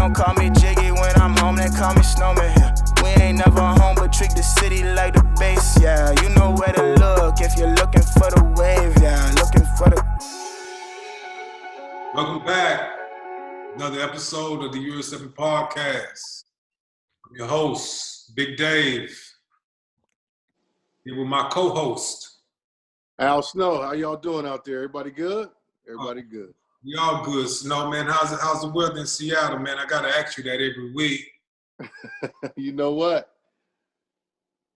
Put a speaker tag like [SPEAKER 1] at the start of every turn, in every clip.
[SPEAKER 1] don't call me Jiggy when I'm home, they call me Snowman here. We ain't never home, but treat the city like the base, yeah. You know where to look if you're looking for the wave, yeah. Looking for the...
[SPEAKER 2] Welcome back. Another episode of the EuroSteppin podcast. I'm your host, Big Dave. Here with my co-host,
[SPEAKER 3] Al Snow. How y'all doing out there? Everybody good? Everybody good.
[SPEAKER 2] We all good. Snow, man. How's the weather in Seattle, man? I gotta ask you that every week.
[SPEAKER 3] You know what?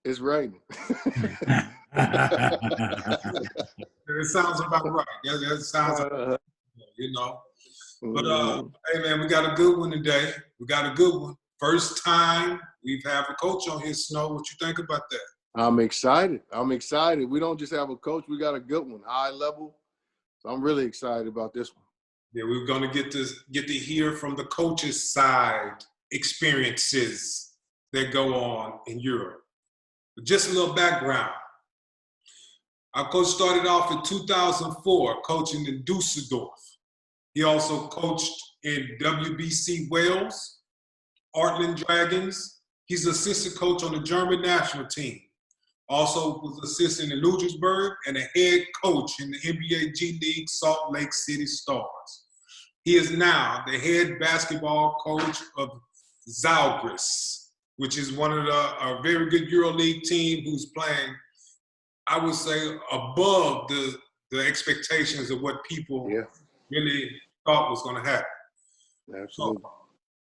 [SPEAKER 3] It's raining.
[SPEAKER 2] It sounds about right. That sounds about, you know. But hey, man, we got a good one today. We got a good one. First time we've had a coach on here, Snow. What you think about that?
[SPEAKER 3] I'm excited. We don't just have a coach. We got a good one, high level. So I'm really excited about this one.
[SPEAKER 2] Yeah, we're gonna get to hear from the coach's side experiences that go on in Europe. But just a little background. Our coach started off in 2004 coaching in Dusseldorf. He also coached in WBC Wales, Artland Dragons. He's assistant coach on the German national team. Also was assistant in Ludwigsburg and a head coach in the NBA G League Salt Lake City Stars. He is now the head basketball coach of Žalgiris, which is one of a very good EuroLeague team who's playing, I would say, above the expectations of what people really thought was going to happen.
[SPEAKER 3] Absolutely.
[SPEAKER 2] So,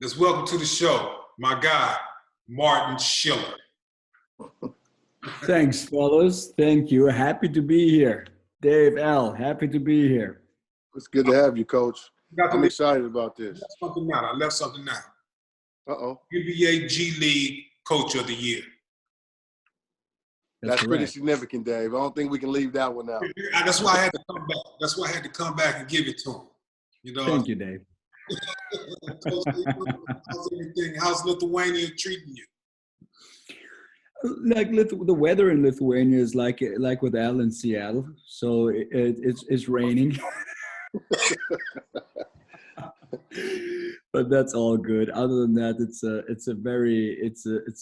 [SPEAKER 2] let's welcome to the show my guy, Martin Schiller.
[SPEAKER 4] Thanks, fellas. Thank you. Happy to be here. Dave, Al, happy to be here.
[SPEAKER 3] It's good to have you, Coach. I'm excited about this.
[SPEAKER 2] I left something out.
[SPEAKER 3] Uh-oh.
[SPEAKER 2] NBA G League Coach of the Year.
[SPEAKER 3] That's pretty significant, Dave. I don't think we can leave that one out.
[SPEAKER 2] That's why I had to come back. That's why I had to come back and give it to him. You know.
[SPEAKER 4] Thank you, Dave.
[SPEAKER 2] How's everything? How's Lithuania treating you?
[SPEAKER 4] Like the weather in Lithuania is like with Al in Seattle, so it's raining. But that's all good. Other than that, it's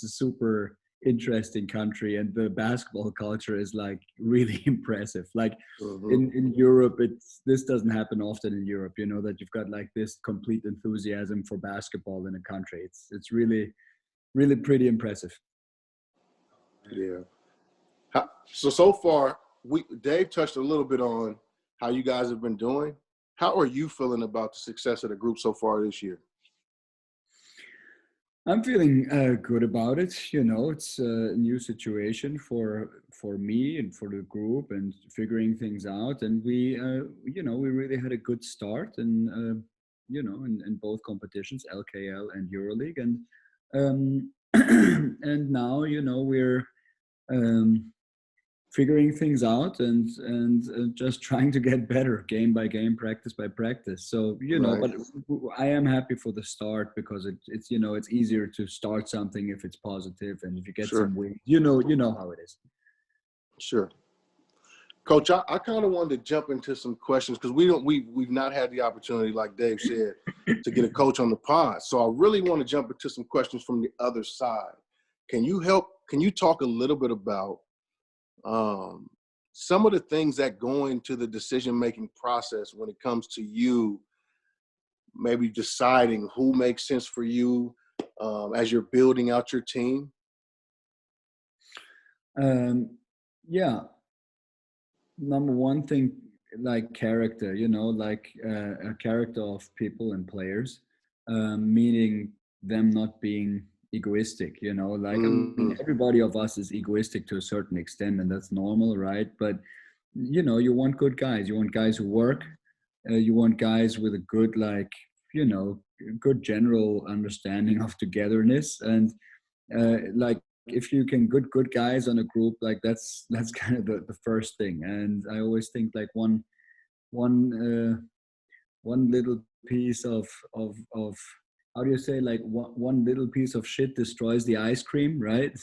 [SPEAKER 4] a super interesting country, and the basketball culture is like really impressive. Like in Europe, this doesn't happen often in Europe. You know, that you've got like this complete enthusiasm for basketball in a country. It's really, really pretty impressive.
[SPEAKER 3] Yeah. So far, Dave touched a little bit on how you guys have been doing. How are you feeling about the success of the group so far this year?
[SPEAKER 4] I'm feeling good about it. You know, it's a new situation for me and for the group, and figuring things out. And we really had a good start, and in both competitions, LKL and EuroLeague, and and now we're figuring things out and just trying to get better game by game, practice by practice. So, but I am happy for the start, because it's easier to start something if it's positive, and if you get some wins, you know how it is.
[SPEAKER 3] Sure. Coach, I kind of wanted to jump into some questions, because we've not had the opportunity, like Dave said, to get a coach on the pod. So I really want to jump into some questions from the other side. Can you talk a little bit about some of the things that go into the decision-making process when it comes to you maybe deciding who makes sense for you as you're building out your team?
[SPEAKER 4] Number one thing, like character, a character of people and players, meaning them not being egoistic, I mean, everybody of us is egoistic to a certain extent, and that's normal, right? But you want good guys. You want guys who work. You want guys with a good, good general understanding of togetherness, and if you can good guys on a group, like that's kind of the first thing. And I always think like one little piece of how do you say, like one little piece of shit destroys the ice cream, right?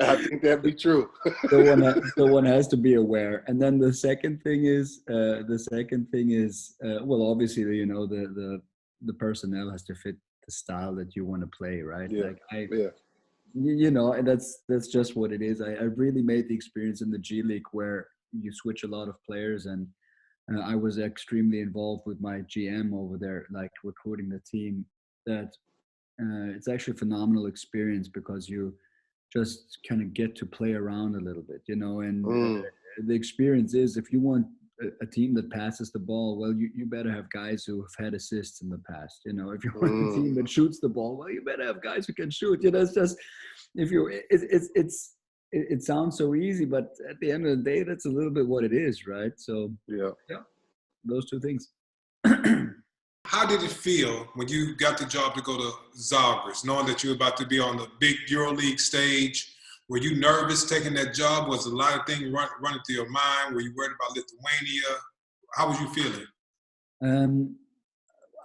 [SPEAKER 3] I think that'd be true.
[SPEAKER 4] So one has to be aware. And then the second thing is, well, obviously, you know, the personnel has to fit the style that you want to play, right?
[SPEAKER 3] Yeah.
[SPEAKER 4] Like
[SPEAKER 3] Yeah.
[SPEAKER 4] you know, and that's just what it is. I really made the experience in the G League where you switch a lot of players, and I was extremely involved with my GM over there, like recruiting the team. That it's actually a phenomenal experience because you just kind of get to play around a little bit, you know. And the experience is, if you want a team that passes the ball, well, you better have guys who have had assists in the past. You know, if you want a team that shoots the ball, well, you better have guys who can shoot. You know, it's just, if you, it sounds so easy, but at the end of the day, that's a little bit what it is, right? So
[SPEAKER 3] Yeah.
[SPEAKER 4] those two things.
[SPEAKER 2] How did it feel when you got the job to go to Žalgiris, knowing that you were about to be on the big EuroLeague stage? Were you nervous taking that job? Was a lot of things running through your mind? Were you worried about Lithuania? How was you feeling?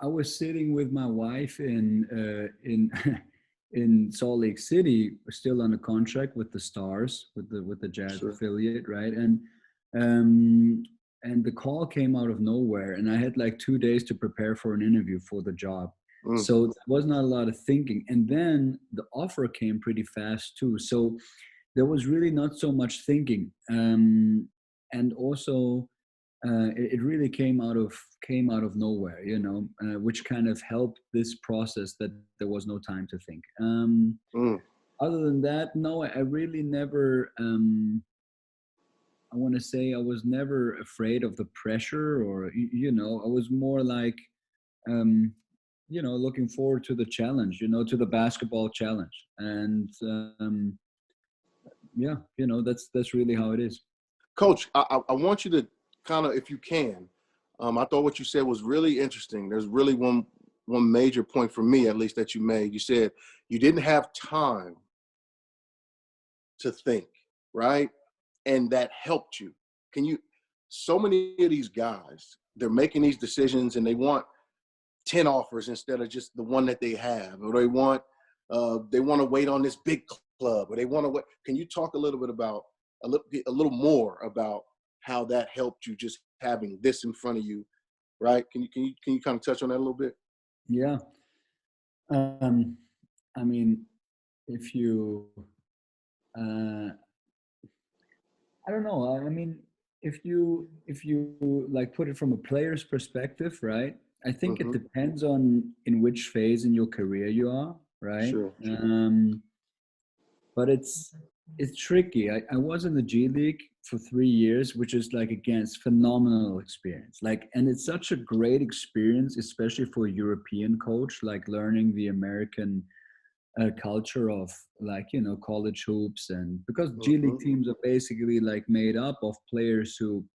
[SPEAKER 4] I was sitting with my wife in in Salt Lake City, still on a contract with the Stars, with the Jazz affiliate, right? And the call came out of nowhere, and I had like 2 days to prepare for an interview for the job. So there was not a lot of thinking. And then the offer came pretty fast too. So there was really not so much thinking. And also it really came out of nowhere, you know, which kind of helped this process that there was no time to think. Other than that, no, I really never, I want to say I was never afraid of the pressure, or, you know, I was more like, you know, looking forward to the challenge, you know, to the basketball challenge. And yeah, you know, that's really how it is.
[SPEAKER 3] Coach, I want you to kind of, if you can, I thought what you said was really interesting. There's really one major point for me, at least, that you made. You said you didn't have time to think, right? And that helped you. So many of these guys, they're making these decisions and they want 10 offers instead of just the one that they have, or they want to wait on this big club, or they want to wait. Can you talk a little bit about, a little more about how that helped you, just having this in front of you, right? Can you kind of touch on that a little bit?
[SPEAKER 4] Yeah. I mean, if you, I don't know. I mean, if you like put it from a player's perspective, right? I think it depends on in which phase in your career you are, right?
[SPEAKER 3] Sure.
[SPEAKER 4] But it's tricky. I was in the G League for 3 years, which is like, again, it's phenomenal experience. Like, and it's such a great experience, especially for a European coach, like learning the American culture of, like, you know, college hoops. And because G League teams are basically like made up of players who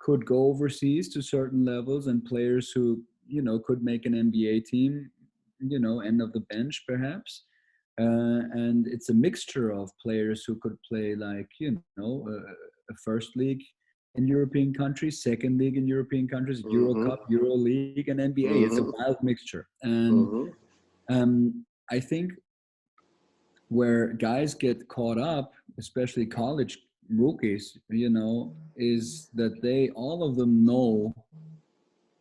[SPEAKER 4] could go overseas to certain levels, and players who, you know, could make an NBA team, you know, end of the bench perhaps. And it's a mixture of players who could play, like, you know, a first league in European countries, second league in European countries, Euro Cup, EuroLeague, and NBA. It's a wild mixture. And I think where guys get caught up, especially college rookies, you know, is that all of them know,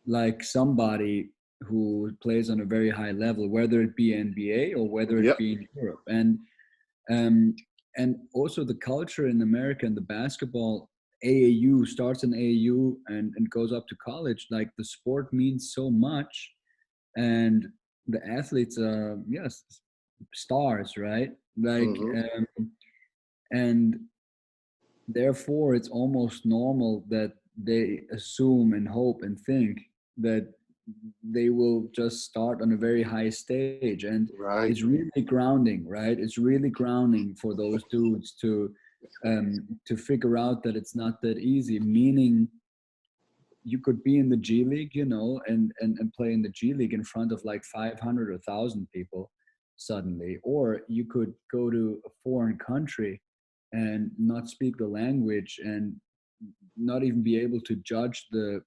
[SPEAKER 4] like, somebody who plays on a very high level, whether it be NBA or whether it be in Europe. And also the culture in America and the basketball, AAU starts in AAU and goes up to college. Like, the sport means so much, and the athletes are, yes, stars, right? Like, and therefore it's almost normal that they assume and hope and think that they will just start on a very high stage. And it's really grounding, right? It's really grounding for those dudes to figure out that it's not that easy. Meaning, you could be in the G League, you know, and play in the G League in front of like 500 or 1,000 people suddenly, or you could go to a foreign country and not speak the language and not even be able to judge the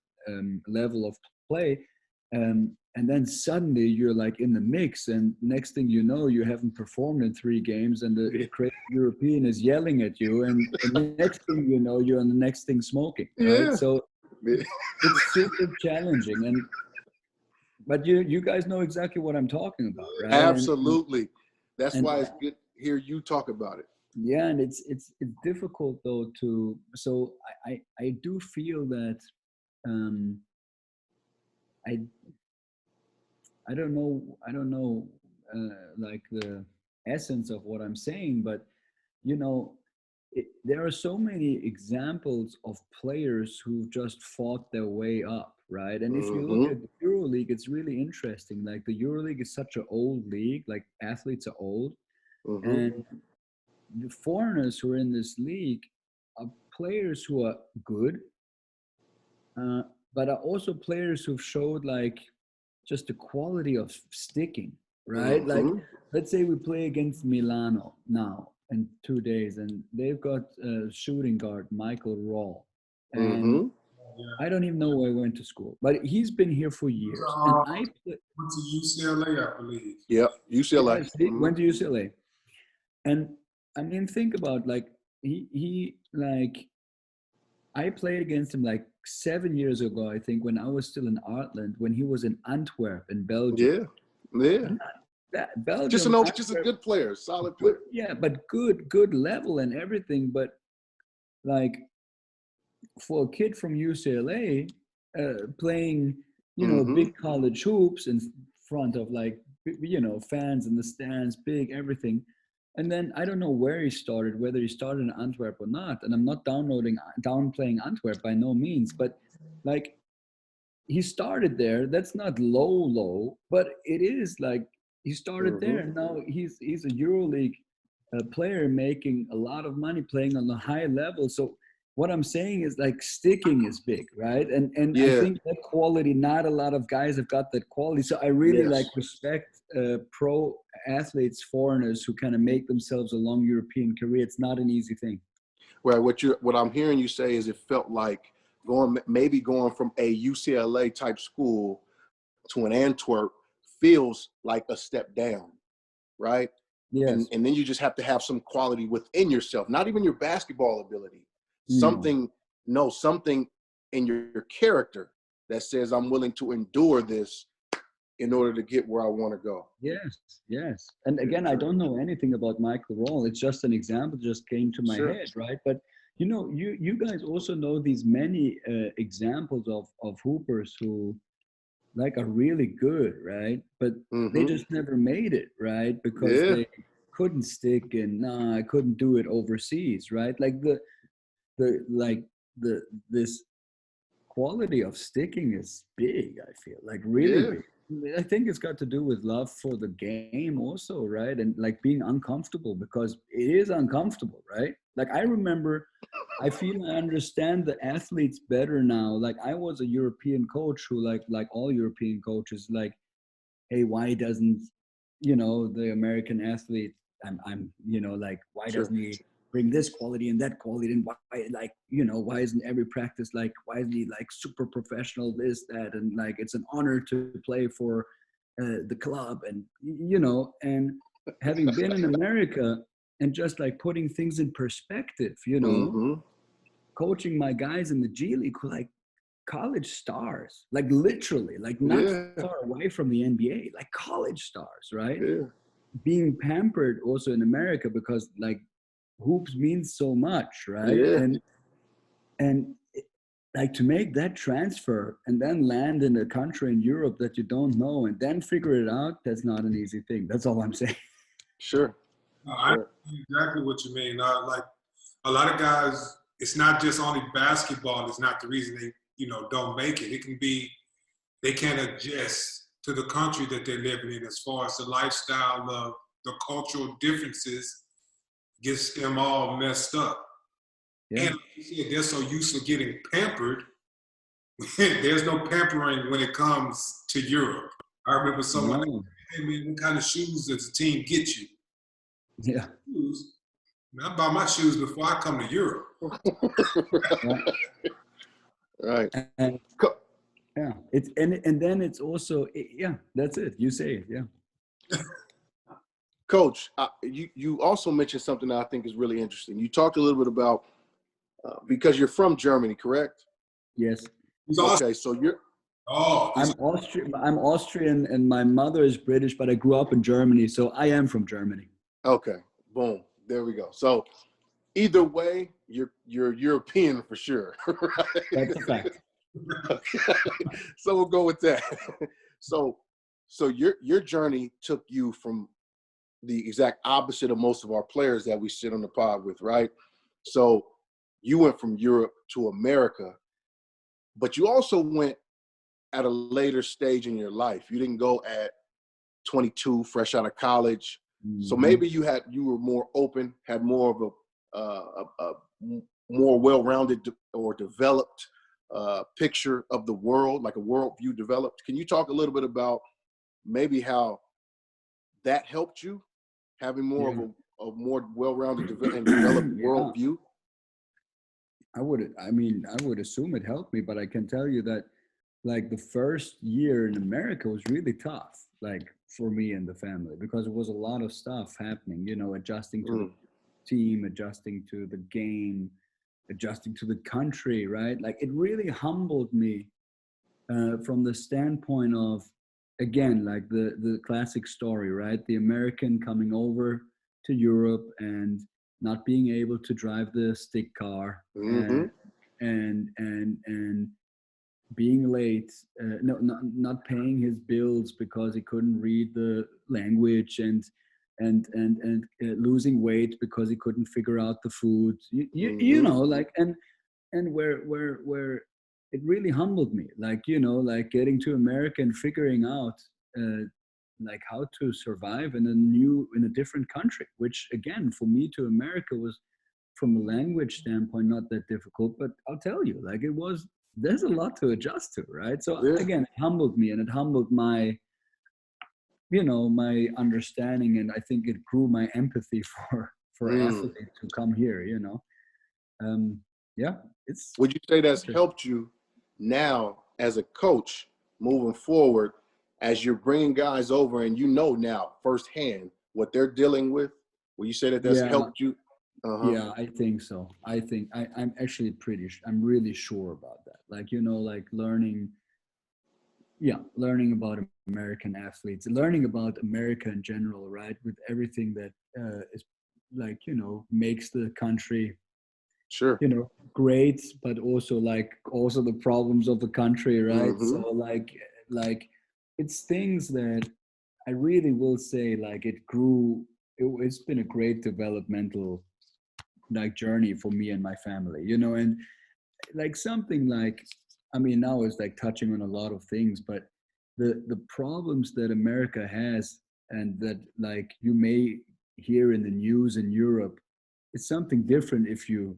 [SPEAKER 4] level of play, and and then suddenly you're like in the mix, and next thing you know, you haven't performed in 3 games, and the crazy European is yelling at you, and the next thing you know, you're on the next thing smoking, right? So it's super challenging, but you guys know exactly what I'm talking about, right?
[SPEAKER 3] Absolutely. That's why it's good to hear you talk about it.
[SPEAKER 4] Yeah, and it's difficult though to. So I do feel that I don't know like the essence of what I'm saying, but you know, there are so many examples of players who just fought their way up, right? And if you look at the EuroLeague, it's really interesting. Like the EuroLeague is such an old league, like athletes are old, and the foreigners who are in this league are players who are good, but are also players who've showed like just the quality of sticking, right? Like, let's say we play against Milano now in 2 days, and they've got a shooting guard, Michael Rawl. And I don't even know where he went to school, but he's been here for years. And I
[SPEAKER 2] went to UCLA, I believe.
[SPEAKER 3] Yep, UCLA.
[SPEAKER 4] Yes, he went to UCLA. And I mean, think about like, he like, I played against him like 7 years ago, I think, when I was still in Ireland, when he was in Antwerp in Belgium. Belgium,
[SPEAKER 3] just a good player, solid player.
[SPEAKER 4] Yeah, but good level and everything. But like for a kid from UCLA playing, you know, big college hoops in front of like, you know, fans in the stands, big everything. And then I don't know where he started, whether he started in Antwerp or not. And I'm not downplaying Antwerp by no means, but like he started there. That's not low, but it is like he started there, and now he's a EuroLeague player making a lot of money, playing on a high level. So what I'm saying is like sticking is big, right? And I think that quality, not a lot of guys have got that quality. So I really like respect pro athletes, foreigners who kind of make themselves a long European career. It's not an easy thing.
[SPEAKER 3] Well, what I'm hearing you say is it felt like going from a UCLA type school to an Antwerp feels like a step down, right?
[SPEAKER 4] Yes.
[SPEAKER 3] And then you just have to have some quality within yourself, not even your basketball ability. Something in your character that says I'm willing to endure this in order to get where I want to go.
[SPEAKER 4] Yes. And again, I don't know anything about Michael Rawl. It's just an example just came to my head, right? But you know, you guys also know these many examples of hoopers who like are really good, right? But they just never made it, right? Because they couldn't stick and I couldn't do it overseas, right? Like this quality of sticking is big, I feel like really big. I think it's got to do with love for the game also, right? And like being uncomfortable, because it is uncomfortable, right? Like I remember, I feel I understand the athletes better now. Like I was a European coach who like all European coaches, like, hey, why doesn't, you know, the American athlete, I'm you know, like, why doesn't he bring this quality and that quality, and why, like, you know, why isn't every practice like, why isn't he like super professional, this, that, and like it's an honor to play for the club, and you know, and having been in America and just like putting things in perspective, you know, coaching my guys in the G League who like college stars, like literally, like not far away from the NBA, like college stars, right? Being pampered also in America because like hoops means so much, right? And like to make that transfer and then land in a country in Europe that you don't know and then figure it out, that's not an easy thing. That's all I'm saying.
[SPEAKER 2] I know exactly what you mean. Like a lot of guys, it's not just only basketball is not the reason they, you know, don't make it. It can be they can't adjust to the country that they're living in as far as the lifestyle of the cultural differences gets them all messed up. And like you said, they're so used to getting pampered. There's no pampering when it comes to Europe. I remember someone, hey man, what kind of shoes does the team get you? Shoes? I buy my shoes before I come to Europe.
[SPEAKER 3] Right.
[SPEAKER 4] And Yeah, it's and then it's also yeah, that's it. You say it, yeah.
[SPEAKER 3] Coach, you also mentioned something that I think is really interesting. You talked a little bit about because you're from Germany, correct?
[SPEAKER 4] Yes.
[SPEAKER 2] He's awesome.
[SPEAKER 3] Okay, so you're
[SPEAKER 2] Oh,
[SPEAKER 4] I'm Austrian. I'm Austrian, and my mother is British, but I grew up in Germany, so I am from Germany.
[SPEAKER 3] okay. Boom, there we go. So either way, you're European for sure, right?
[SPEAKER 4] That's a fact.
[SPEAKER 3] Okay. So we'll go with that. So your journey took you from the exact opposite of most of our players that we sit on the pod with, right? So you went from Europe to America, but you also went at a later stage in your life. You didn't go at 22, fresh out of college. So maybe you were more open, had more of a more well-rounded or developed picture of the world, like a worldview developed. Can you talk a little bit about maybe how that helped you, having more of a more well-rounded and developed worldview?
[SPEAKER 4] I would assume it helped me, but I can tell you that like the first year in America was really tough, like for me and the family, because it was a lot of stuff happening, you know, adjusting to the team, adjusting to the game, adjusting to the country, right? Like it really humbled me from the standpoint of, again, like the classic story, right? The American coming over to Europe and not being able to drive the stick car and being late, not paying his bills because he couldn't read the language and losing weight because he couldn't figure out the food. You know, like and where it really humbled me, like, you know, like getting to America and figuring out like how to survive in a different country, which again for me to America was, from a language standpoint, not that difficult, but I'll tell you, like there's a lot to adjust to, right? So again, it humbled me, and it humbled my, you know, my understanding, and I think it grew my empathy for athletes who come here, you know. Yeah, it's.
[SPEAKER 3] Would you say that's helped you now as a coach moving forward, as you're bringing guys over and you know now firsthand what they're dealing with? Will you say that that's helped you?
[SPEAKER 4] Yeah, I think so. I think I'm actually I'm really sure about that. Like, you know, like learning about American athletes, learning about America in general, right? With everything that is like, you know, makes the country, you know, great, but also the problems of the country, right? So like it's things that I really will say, like it grew. It's been a great developmental like journey for me and my family, you know. And like something like, I mean, now it's like touching on a lot of things, but the problems that America has and that like you may hear in the news in Europe, it's something different if you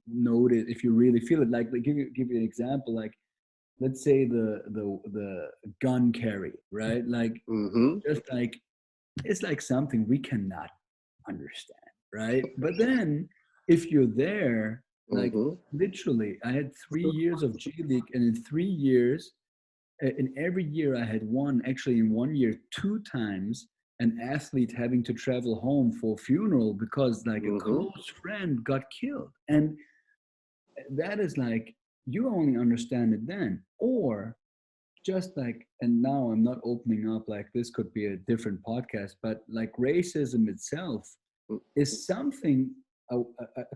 [SPEAKER 4] note it, if you really feel it. Like give you an example, like let's say the gun carry, right? Like just like it's like something we cannot understand, right? But then if you're there, like literally, I had 3 years of G League, and in 3 years, in every year I had actually in 1 year, 2 times an athlete having to travel home for a funeral because like a close friend got killed. And that is like, you only understand it then, or just like, and now I'm not opening up, like this could be a different podcast, but like racism itself is something a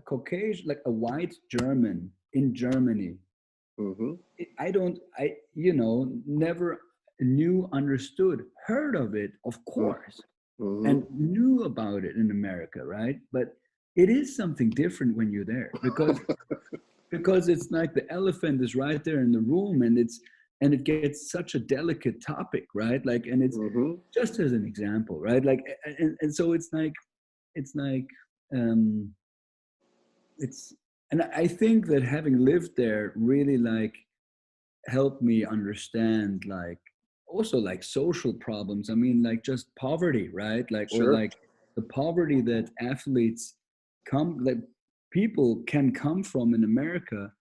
[SPEAKER 4] Caucasian, like a white German in Germany, I you know, never knew, understood, heard of it, of course, and knew about it in America, right? But it is something different when you're there, because it's like the elephant is right there in the room, and it gets such a delicate topic, right? Like, and it's just as an example, right? Like, and so it's like and I think that having lived there really like helped me understand like also like social problems. I mean, like just poverty, right? Like, or like the poverty that athletes like people can come from in America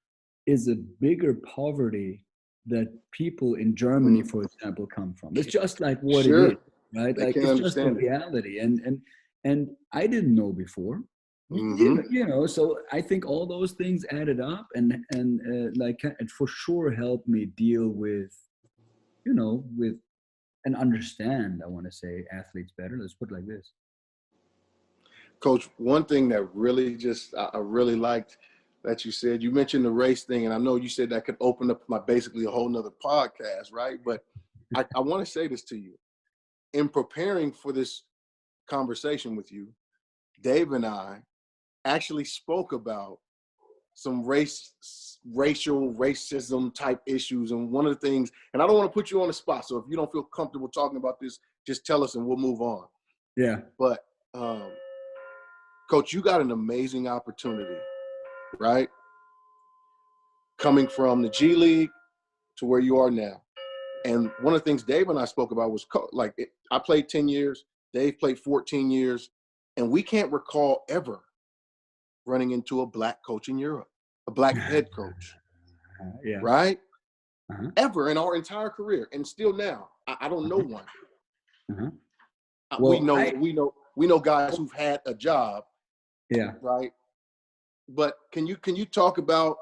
[SPEAKER 4] is a bigger poverty that people in Germany, for example, come from. It's just like what
[SPEAKER 3] Sure.
[SPEAKER 4] it is, right?
[SPEAKER 3] They
[SPEAKER 4] Like
[SPEAKER 3] can't
[SPEAKER 4] it's just the
[SPEAKER 3] understand it.
[SPEAKER 4] reality. And I didn't know before.
[SPEAKER 3] Mhm.
[SPEAKER 4] You know, so I think all those things added up and like it for sure helped me deal with, you know, with and understand, I want to say, athletes better. Let's put it like this.
[SPEAKER 3] Coach, one thing that really just I really liked that you said, you mentioned the race thing, and I know you said that could open up my basically a whole nother podcast, right? But I want to say this to you. In preparing for this conversation with you, Dave and I actually spoke about some racial racism type issues. And one of the things, and I don't want to put you on the spot, so if you don't feel comfortable talking about this, just tell us and we'll move on.
[SPEAKER 4] Yeah.
[SPEAKER 3] But Coach, you got an amazing opportunity, right? Coming from the G League to where you are now. And one of the things Dave and I spoke about was I played 10 years, Dave played 14 years, and we can't recall ever running into a black coach in Europe, a black head coach,
[SPEAKER 4] Yeah.
[SPEAKER 3] right? Ever in our entire career, and still now, I don't know one.
[SPEAKER 4] Well,
[SPEAKER 3] we know guys who've had a job,
[SPEAKER 4] yeah,
[SPEAKER 3] right? But can you talk about,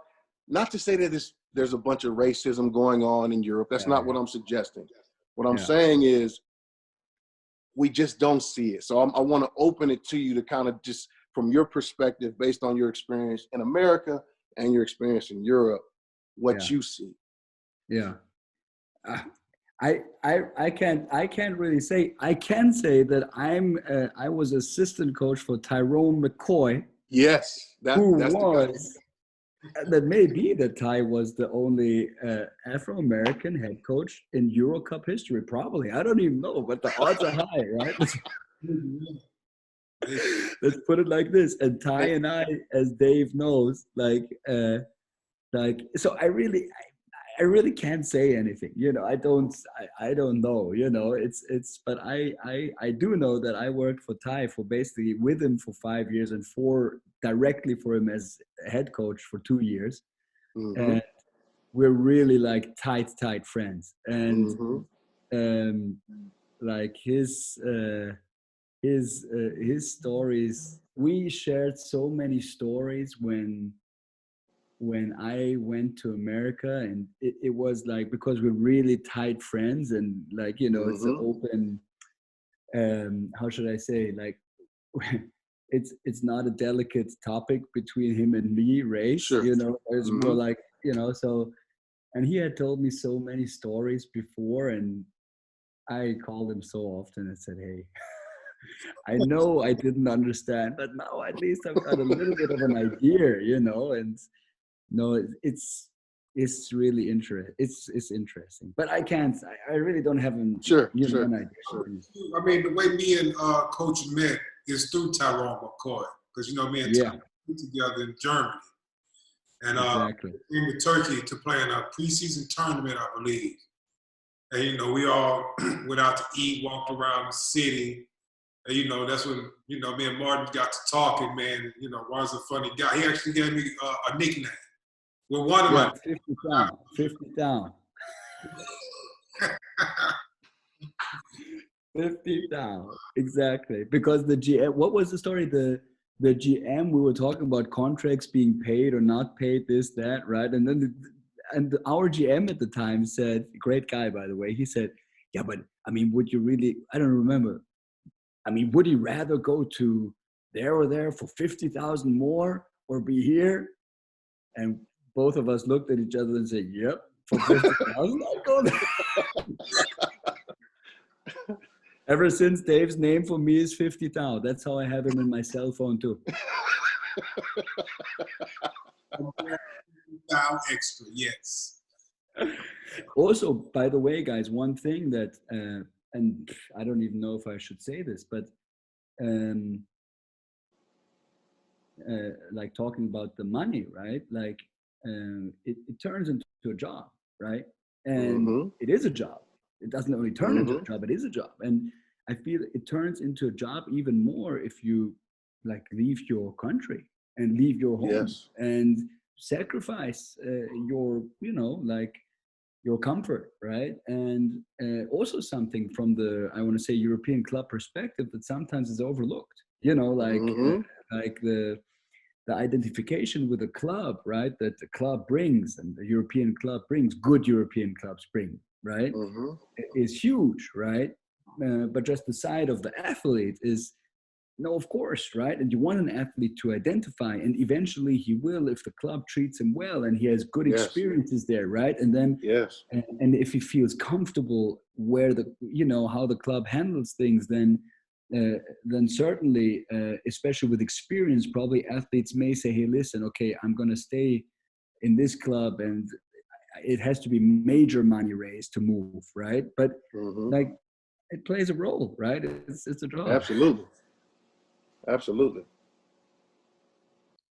[SPEAKER 3] not to say that there's a bunch of racism going on in Europe. That's not what I'm suggesting. What I'm saying is we just don't see it. So I want to open it to you to kind of just, from your perspective, based on your experience in America and your experience in Europe, what you see.
[SPEAKER 4] Yeah. I can't really say. I can say that I was assistant coach for Tyrone McCoy.
[SPEAKER 3] Yes, that's the guy.
[SPEAKER 4] That may be that Ty was the only Afro-American head coach in Euro Cup history. Probably, I don't even know, but the odds are high, right? Let's put it like this. And Ty and I, as Dave knows, so I really can't say anything. You know, I don't know. You know, but I do know that I worked for Ty basically with him for 5 years and directly for him as head coach for 2 years. And we're really like tight friends. And like his stories, we shared so many stories when I went to America, and it was like, because we're really tight friends, and like, you know, it's an open, how should I say, like, it's not a delicate topic between him and me, race,
[SPEAKER 3] sure.
[SPEAKER 4] You know, it's more like, you know, so, and he had told me so many stories before, and I called him so often and said, hey, I know I didn't understand, but now at least I've got a little bit of an idea, you know. And no, it's really interesting. It's interesting, but I really don't have an idea.
[SPEAKER 2] Sure. I mean, the way me and Coach met is through Tyrone McCoy, because, you know, me and Ty were together in Germany, and came to Turkey to play in a preseason tournament, I believe. And, you know, we all went out to eat, walked around the city. And, you know, that's when, you know, me and Martin got to talking, man. You know, Martin's a funny guy. He actually gave me a nickname. Well, one of my
[SPEAKER 4] 50 down. 50 down. Exactly. Because the GM, what was the story? The GM, we were talking about contracts being paid or not paid, this, that, right? And then our GM at the time said, great guy, by the way, he said, yeah, but I mean, would you really, I don't remember. I mean, would he rather go to there or there for 50,000 more or be here? And both of us looked at each other and said, yep, for 50,000, I'll go there. Ever since, Dave's name for me is 50,000. That's how I have him in my cell phone too.
[SPEAKER 2] Extra, yes.
[SPEAKER 4] Also, by the way, guys, one thing that, and I don't even know if I should say this, but like talking about the money, right? Like it turns into a job, right? And it is a job. It doesn't only turn into a job, it is a job. And I feel it turns into a job even more if you like leave your country and leave your home and sacrifice your, you know, like your comfort, right? And also something from the, I want to say, European club perspective that sometimes is overlooked. You know, like the identification with the club, right? That the club brings, and the European club brings, good European clubs bring, right? Is huge, right? But just the side of the athlete is, no, of course, right? And you want an athlete to identify, and eventually he will if the club treats him well and he has good experiences there, right? And then, and if he feels comfortable where the, you know, how the club handles things, then certainly, especially with experience, probably athletes may say, hey, listen, okay, I'm going to stay in this club, and it has to be major money raised to move, right? But like, it plays a role, right? It's a job.
[SPEAKER 3] Absolutely.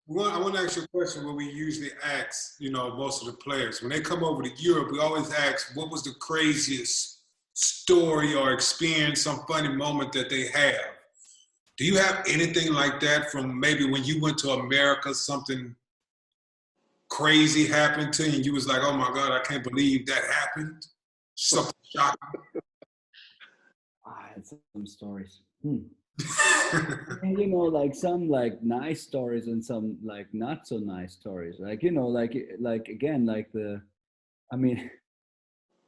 [SPEAKER 2] Well, I want to ask you a question where we usually ask, you know, most of the players. When they come over to Europe, we always ask, what was the craziest story or experience, some funny moment that they have? Do you have anything like that from maybe when you went to America, something crazy happened to you and you was like, oh my God, I can't believe that happened? Something shocking.
[SPEAKER 4] I had some stories. You know, like some like nice stories and some like not so nice stories. Like, you know, like again, like I mean,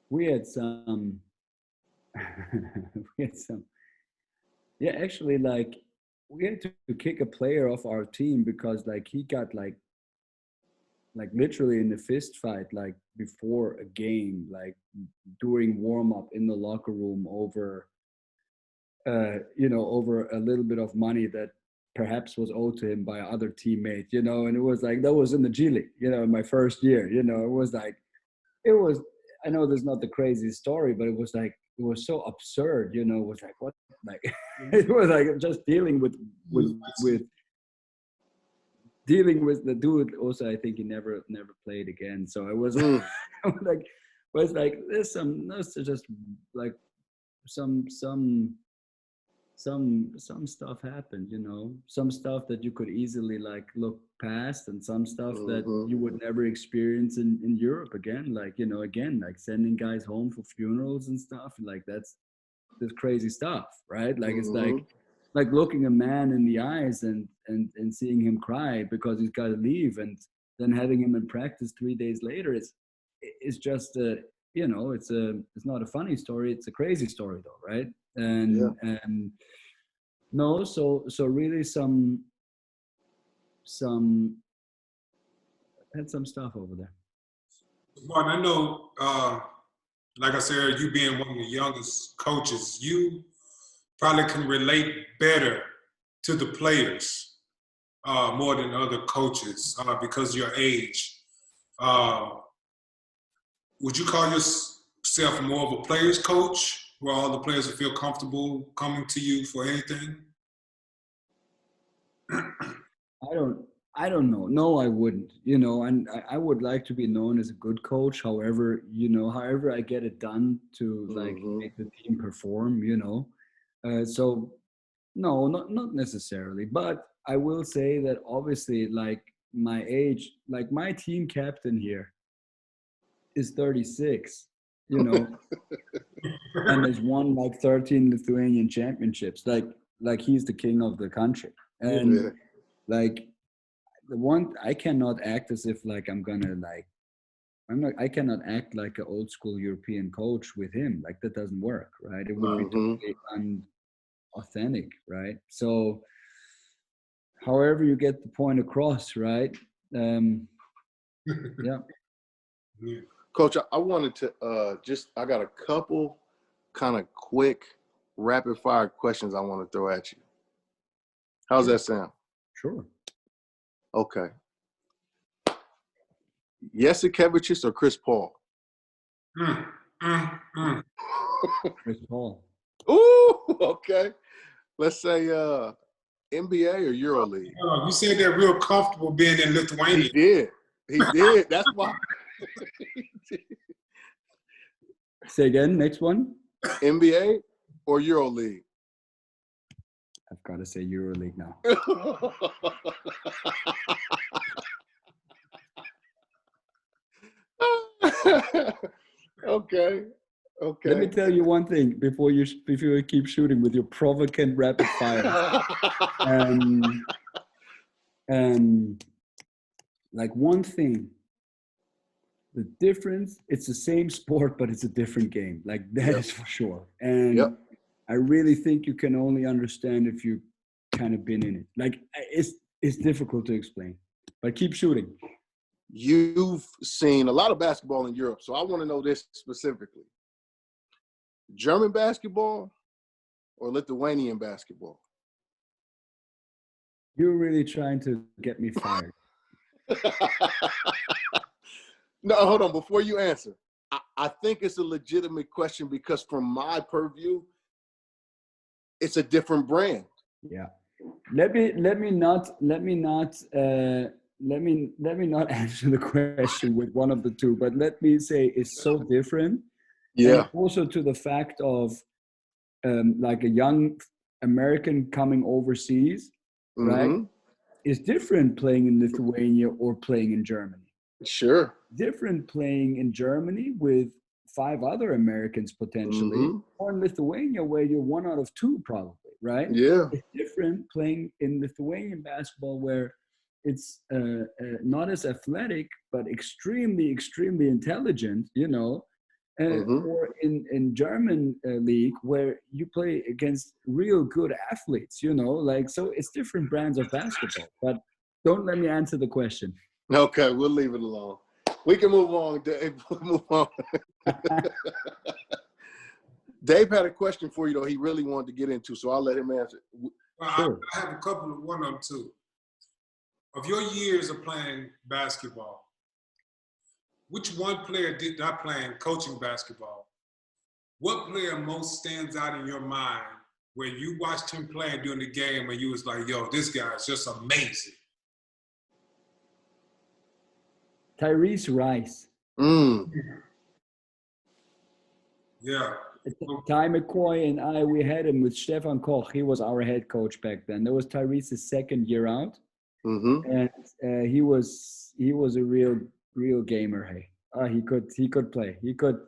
[SPEAKER 4] we had some, yeah, actually, like we had to kick a player off our team because like he got like literally in a fist fight, like before a game, like during warm up in the locker room over, you know, over a little bit of money that perhaps was owed to him by other teammate, you know, and it was like, that was in the G League, you know, in my first year, you know, it was, I know there's not the craziest story, but it was like, it was so absurd, you know, it was like, what, like, it was like just dealing with dealing with the dude. Also, I think he never played again. So I was like, there's just like some stuff happened, you know, some stuff that you could easily like look past, and some stuff that you would never experience in Europe again. Like, you know, again, like sending guys home for funerals and stuff, like that's crazy stuff, right? Like it's like looking a man in the eyes and seeing him cry because he's got to leave, and then having him in practice 3 days later. It's just you know, it's not a funny story, it's a crazy story though, right? And no, so really some had some stuff over there.
[SPEAKER 2] Martin, I know, like I said, you being one of the youngest coaches, you probably can relate better to the players more than other coaches because of your age. Would you call yourself more of a player's coach, where all the players will feel comfortable coming to you for anything?
[SPEAKER 4] I don't know. No, I wouldn't. You know, and I would like to be known as a good coach. However, you know, however I get it done to like make the team perform, you know. So no, not necessarily. But I will say that obviously, like my age, like my team captain here is 36, you know, and has won like 13 Lithuanian championships. Like he's the king of the country. And like the one, I cannot act as if like I'm gonna like, I cannot act like an old school European coach with him. Like that doesn't work, right? It would be totally unauthentic, right? So however you get the point across, right? Yeah.
[SPEAKER 3] Coach, I wanted to I got a couple kind of quick rapid fire questions I want to throw at you. How's that sound?
[SPEAKER 4] Sure.
[SPEAKER 3] Okay. Jasikevicius or Chris Paul?
[SPEAKER 4] Chris Paul.
[SPEAKER 3] Ooh, okay. Let's say NBA or EuroLeague.
[SPEAKER 2] Oh, you said that real comfortable being in Lithuania.
[SPEAKER 3] He did. That's why.
[SPEAKER 4] Say again, next one.
[SPEAKER 3] NBA or EuroLeague?
[SPEAKER 4] I've got to say EuroLeague now.
[SPEAKER 3] Okay. Okay.
[SPEAKER 4] Let me tell you one thing before you keep shooting with your provocant rapid fire. Like one thing, the difference, it's the same sport, but it's a different game. Like that is for sure. And I really think you can only understand if you kind of been in it. Like it's difficult to explain, but keep shooting.
[SPEAKER 3] You've seen a lot of basketball in Europe, so I want to know this specifically. German basketball or Lithuanian basketball?
[SPEAKER 4] You're really trying to get me fired.
[SPEAKER 3] No, hold on. Before you answer, I think it's a legitimate question because from my purview, it's a different brand.
[SPEAKER 4] Yeah. Let me not answer the question with one of the two, but let me say it's so different.
[SPEAKER 3] Yeah.
[SPEAKER 4] And also to the fact of like a young American coming overseas, right? Is different playing in Lithuania or playing in Germany.
[SPEAKER 3] Sure.
[SPEAKER 4] Different playing in Germany with 5 other Americans potentially, or in Lithuania where you're 1 out of 2 probably, right?
[SPEAKER 3] Yeah.
[SPEAKER 4] It's different playing in Lithuanian basketball where it's not as athletic, but extremely, extremely intelligent, you know, or in German league where you play against real good athletes, you know, like, so it's different brands of basketball, but don't let me answer the question.
[SPEAKER 3] Okay, we'll leave it alone. We can move on, Dave. We'll move on. Dave had a question for you, though, he really wanted to get into, so I'll let him answer.
[SPEAKER 2] Well, sure. I have a couple of one of them, too. Of your years of playing basketball, which one player did not playing coaching basketball? What player most stands out in your mind where you watched him playing during the game and you was like, yo, this guy is just amazing?
[SPEAKER 4] Tyrese Rice.
[SPEAKER 2] Yeah.
[SPEAKER 4] Ty McCoy and I, we had him with Stefan Koch. He was our head coach back then. That was Tyrese's second year out. And he was a real gamer. Hey, he could play. He could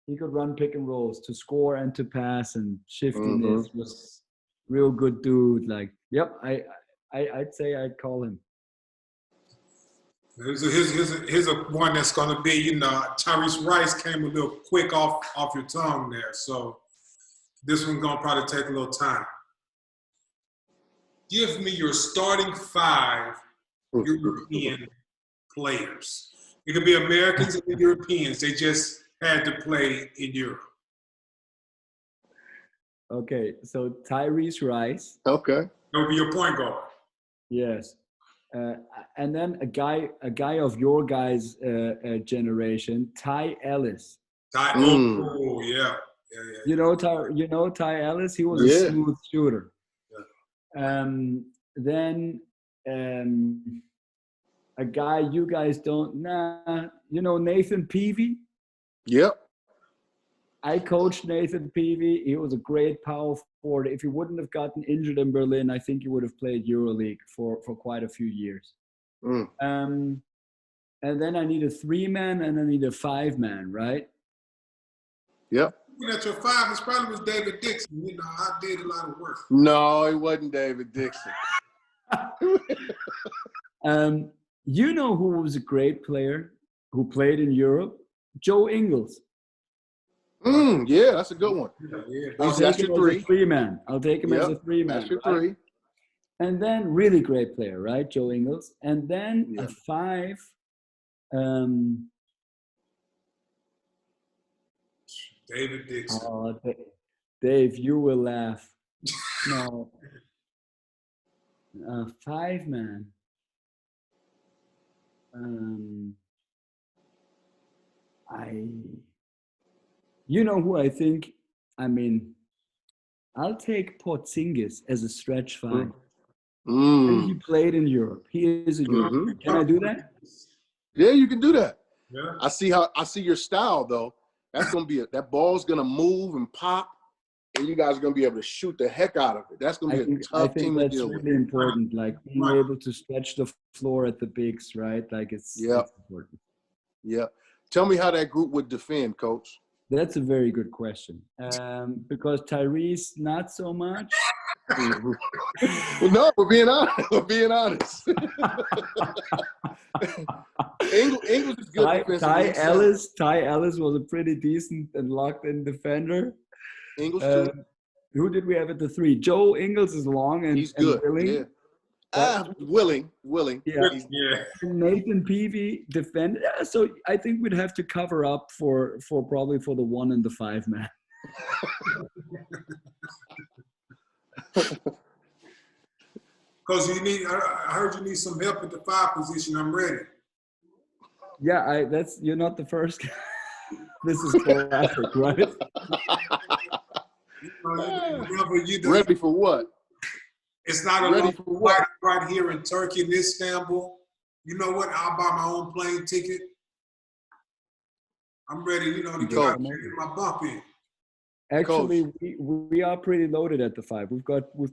[SPEAKER 4] run pick and rolls to score and to pass, and shiftiness was real good dude. Like, yep, I'd say I'd call him.
[SPEAKER 2] Here's a one that's going to be, you know, Tyrese Rice came a little quick off your tongue there, so this one's going to probably take a little time. Give me your starting 5 European players. It could be Americans and Europeans. They just had to play in Europe.
[SPEAKER 4] Okay, so Tyrese Rice.
[SPEAKER 3] Okay.
[SPEAKER 2] That would be your point guard.
[SPEAKER 4] Yes. And then a guy of your guys' generation, Ty Ellis.
[SPEAKER 2] Oh yeah.
[SPEAKER 4] You know Ty Ellis. He was a smooth shooter. Yeah. Then a guy you guys don't you know Nathan Peavy.
[SPEAKER 3] Yep.
[SPEAKER 4] I coached Nathan Peavy. He was a great power forward. If he wouldn't have gotten injured in Berlin, I think he would have played EuroLeague for quite a few years. And then I need a 3-man and I need a 5-man, right?
[SPEAKER 3] Yep.
[SPEAKER 2] At your 5, it probably was David Dixon. You know, I did a lot of work.
[SPEAKER 3] No, it wasn't David Dixon.
[SPEAKER 4] You know who was a great player who played in Europe? Joe Ingles.
[SPEAKER 3] Yeah, that's a good one.
[SPEAKER 4] I'll take him as a 3-man. I'll take him as a 3-man.
[SPEAKER 3] That's your 3.
[SPEAKER 4] And then really great player, right? Joe Ingles. And then a 5.
[SPEAKER 2] David Dixon.
[SPEAKER 4] Oh, Dave, you will laugh. No. 5-man. You know who I think? I mean, I'll take Porzingis as a stretch 5. And he played in Europe. He is a European. Can I do that?
[SPEAKER 3] Yeah, you can do that.
[SPEAKER 2] Yeah.
[SPEAKER 3] I see your style though. That's gonna be that ball's gonna move and pop, and you guys are gonna be able to shoot the heck out of it. That's gonna be a tough team to deal with.
[SPEAKER 4] That's really important. Like being able to stretch the floor at the bigs, right? Like it's important.
[SPEAKER 3] Yeah. Tell me how that group would defend, Coach.
[SPEAKER 4] That's a very good question. Because Tyrese, not so much.
[SPEAKER 3] Well, no, we're being honest. We're being honest. Ingles is good.
[SPEAKER 4] Ty Ellis was a pretty decent and locked-in defender.
[SPEAKER 3] Ingles too.
[SPEAKER 4] Who did we have at the 3? Joe Ingles is long and
[SPEAKER 3] he's good.
[SPEAKER 4] And willing.
[SPEAKER 3] Yeah. Willing.
[SPEAKER 4] Yeah.
[SPEAKER 2] Yeah.
[SPEAKER 4] Nathan Peavy defend. So I think we'd have to cover up for probably for the 1 and the 5 man.
[SPEAKER 2] Because I heard you need some help at the 5 position. I'm ready.
[SPEAKER 4] Yeah, you're not the first. This is classic, right?
[SPEAKER 3] Ready for what?
[SPEAKER 2] It's not a
[SPEAKER 3] Ready
[SPEAKER 2] long
[SPEAKER 3] for what?
[SPEAKER 2] right here in Turkey, in Istanbul. You know what? I'll buy my own plane ticket. I'm ready, to get out there and get my bump in.
[SPEAKER 4] Actually, we are pretty loaded at the 5. We've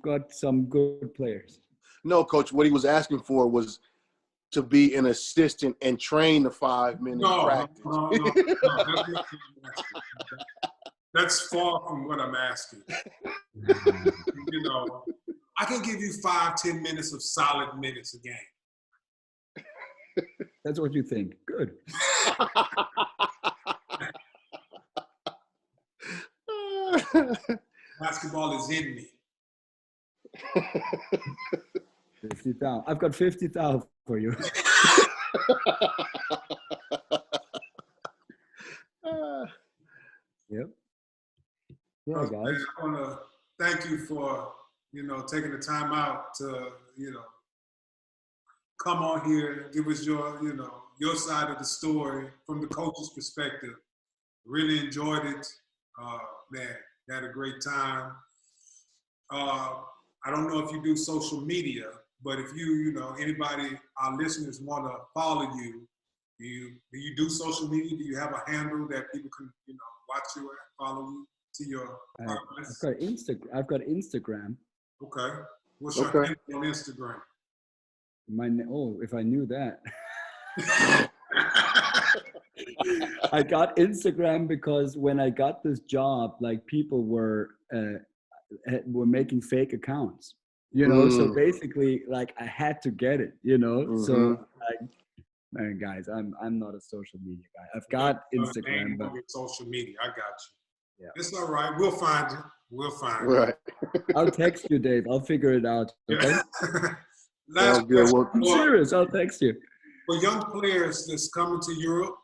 [SPEAKER 4] got some good players.
[SPEAKER 3] No, Coach. What he was asking for was to be an assistant and train the 5 men in practice.
[SPEAKER 2] No, that's far from what I'm asking. I can give you 5-10 minutes of solid minutes a game.
[SPEAKER 4] That's what you think. Good.
[SPEAKER 2] Basketball is in me.
[SPEAKER 4] 50,000. I've got 50,000 for you. Yep. Yeah, guys.
[SPEAKER 2] I want to thank you for, taking the time out to, come on here and give us your side of the story from the coach's perspective. Really enjoyed it. Man, had a great time. I don't know if you do social media, but if anybody, our listeners want to follow you, do you do social media? Do you have a handle that people can, watch you and follow you to your progress?
[SPEAKER 4] I've got Instagram.
[SPEAKER 2] Okay. What's your handle on Instagram?
[SPEAKER 4] If I knew that. I got Instagram because when I got this job, like people were making fake accounts, so basically like I had to get it, so like, guys, I'm not a social media guy. I've got Instagram, but
[SPEAKER 2] social media, I got you.
[SPEAKER 4] Yeah.
[SPEAKER 2] It's all right. We'll find you.
[SPEAKER 3] Right.
[SPEAKER 4] I'll text you, Dave. I'll figure it out. Okay.
[SPEAKER 2] Last question.
[SPEAKER 4] I'm serious. I'll text you.
[SPEAKER 2] For young players that's coming to Europe,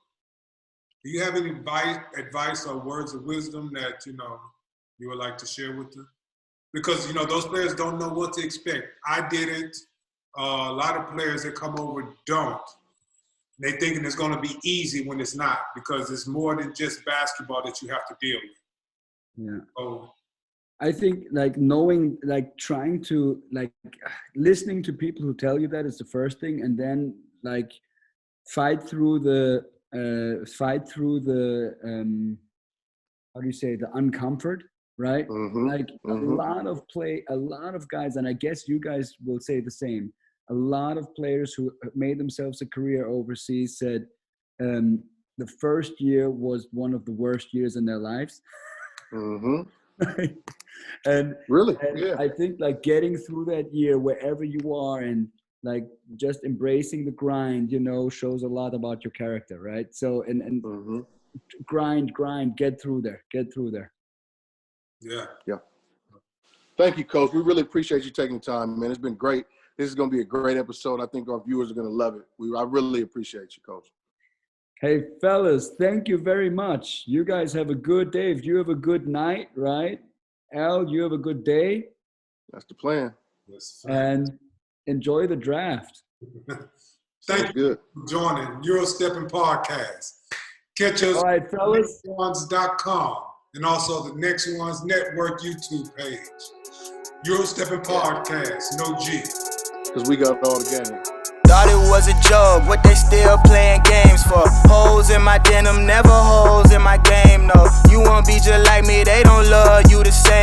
[SPEAKER 2] do you have any advice or words of wisdom that, you would like to share with them? Because, those players don't know what to expect. I didn't. A lot of players that come over don't. They thinking it's going to be easy when it's not, because it's more than just basketball that you have to deal with.
[SPEAKER 4] Yeah.
[SPEAKER 2] So,
[SPEAKER 4] I think like knowing, like trying to like listening to people who tell you that is the first thing, and then like fight through the how do you say, the uncomfort, right?
[SPEAKER 3] Mm-hmm.
[SPEAKER 4] Like a lot of guys, and I guess you guys will say the same. A lot of players who made themselves a career overseas said the first year was one of the worst years in their lives.
[SPEAKER 3] Mm-hmm.
[SPEAKER 4] And
[SPEAKER 3] yeah.
[SPEAKER 4] I think like getting through that year wherever you are and like just embracing the grind, shows a lot about your character, right? So and grind, get through there.
[SPEAKER 2] Yeah.
[SPEAKER 3] Thank you, Coach. We really appreciate you taking the time, man. It's been great. This is going to be a great episode. I think our viewers are going to love it. I really appreciate you, Coach.
[SPEAKER 4] Hey, fellas, thank you very much. You guys have a good day. If you have a good night, right? Al, you have a good day.
[SPEAKER 3] That's the plan.
[SPEAKER 2] Yes,
[SPEAKER 4] and enjoy the draft.
[SPEAKER 2] Thank you for joining EuroSteppin Podcast. Catch us
[SPEAKER 4] on
[SPEAKER 2] nextones.com and also the Next Ones Network YouTube page. EuroSteppin Podcast, no G.
[SPEAKER 3] Because we got all the game.
[SPEAKER 1] Thought it was a joke, what they still playing games for? Holes in my denim, never holes in my game, no. You won't be just like me, they don't love you the same.